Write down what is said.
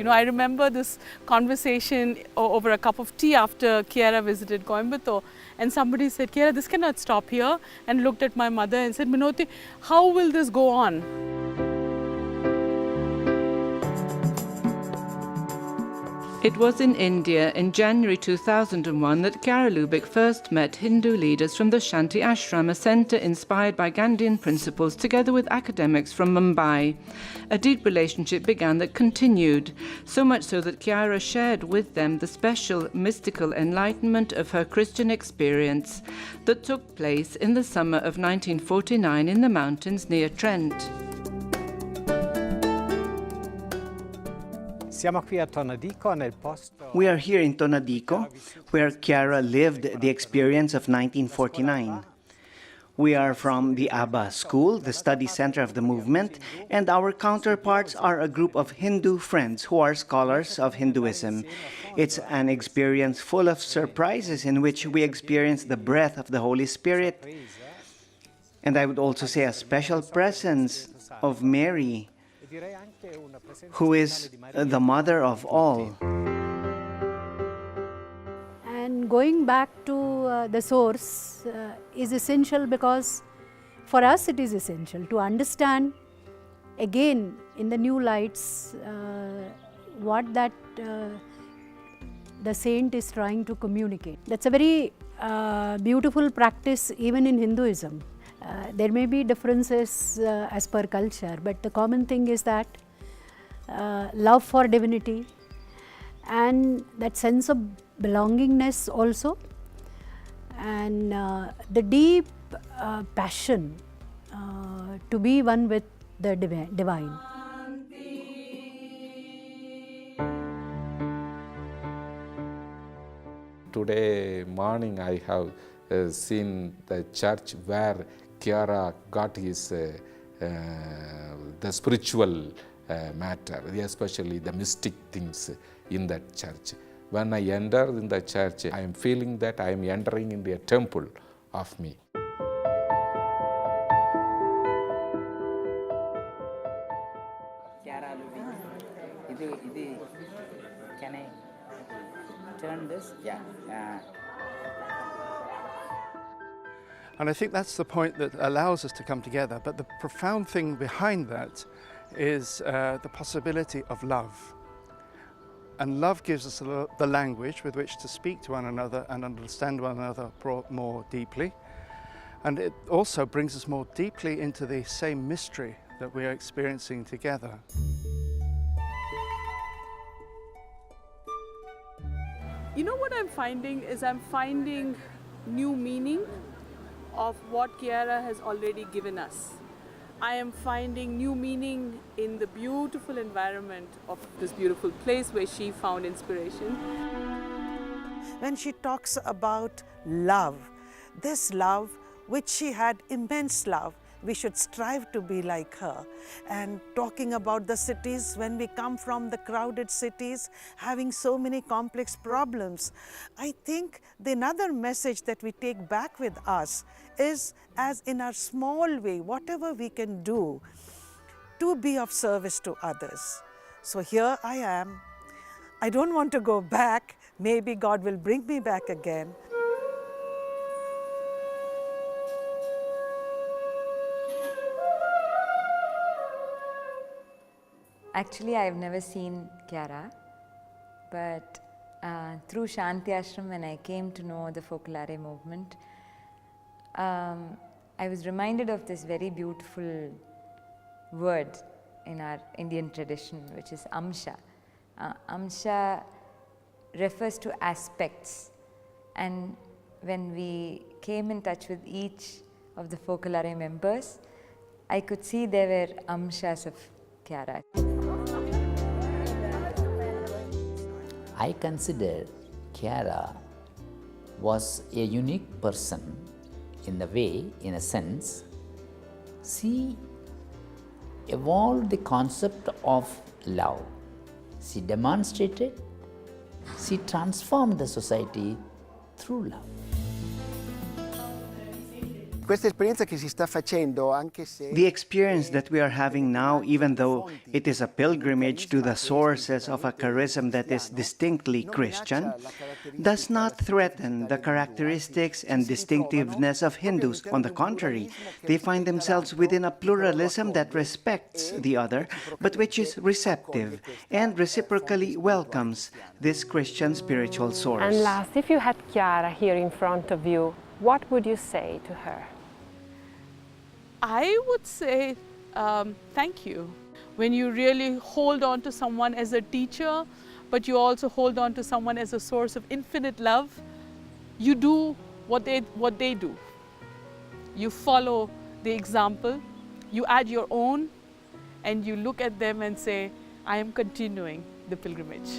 You know, I remember this conversation over a cup of tea after Chiara visited Coimbatore, and somebody said, Chiara, this cannot stop here, and looked at my mother and said, Minoti, how will this go on? It was in India in January 2001 that Chiara Lubich first met Hindu leaders from the Shanti Ashram, a centre inspired by Gandhian principles, together with academics from Mumbai. A deep relationship began that continued, so much so that Chiara shared with them the special mystical enlightenment of her Christian experience that took place in the summer of 1949 in the mountains near Trent. We are here in Tonadico, where Chiara lived the experience of 1949. We are from the Abba School, the study center of the movement, and our counterparts are a group of Hindu friends who are scholars of Hinduism. It's an experience full of surprises in which we experience the breath of the Holy Spirit. And I would also say a special presence of Mary, who is the mother of all. And going back to the source is essential, because for us it is essential to understand again in the new lights what that the saint is trying to communicate. That's a very beautiful practice even in Hinduism. There may be differences as per culture, but the common thing is that love for divinity and that sense of belongingness also, and the deep passion to be one with the divine. Today morning I have seen the church where Chiara got his the spiritual matter, especially the mystic things in that church. When I enter in the church, I am feeling that I am entering into a temple of me. Chiara Lubich. Can I turn this? Yeah. And I think that's the point that allows us to come together. But the profound thing behind that is the possibility of love. And love gives us the language with which to speak to one another and understand one another more deeply. And it also brings us more deeply into the same mystery that we are experiencing together. You know what I'm finding is I'm finding new meaning of what Chiara has already given us. I am finding new meaning in the beautiful environment of this beautiful place where she found inspiration. When she talks about love, this love which she had immense love, we should strive to be like her. And talking about the cities, when we come from the crowded cities, having so many complex problems, I think the another message that we take back with us is, as in our small way, whatever we can do to be of service to others. So here I am. I don't want to go back. Maybe God will bring me back again. Actually, I've never seen Chiara, but through Shanti Ashram, when I came to know the Focolare movement, I was reminded of this very beautiful word in our Indian tradition, which is amsha. Amsha refers to aspects, and when we came in touch with each of the Focolare members, I could see there were amshas of Chiara. I consider Chiara was a unique person in the way, in a sense, she evolved the concept of love. She demonstrated, she transformed the society through love. questa esperienza che si sta facendo, anche se The experience that we are having now, even though it is a pilgrimage to the sources of a charism that is distinctly Christian, does not threaten the characteristics and distinctiveness of Hindus. On the contrary, they find themselves within a pluralism that respects the other, but which is receptive and reciprocally welcomes this Christian spiritual source. And last, if you had Chiara here in front of you, what would you say to her? I would say thank you. When you really hold on to someone as a teacher, but you also hold on to someone as a source of infinite love, you do what they do. You follow the example, you add your own, and you look at them and say, I am continuing the pilgrimage.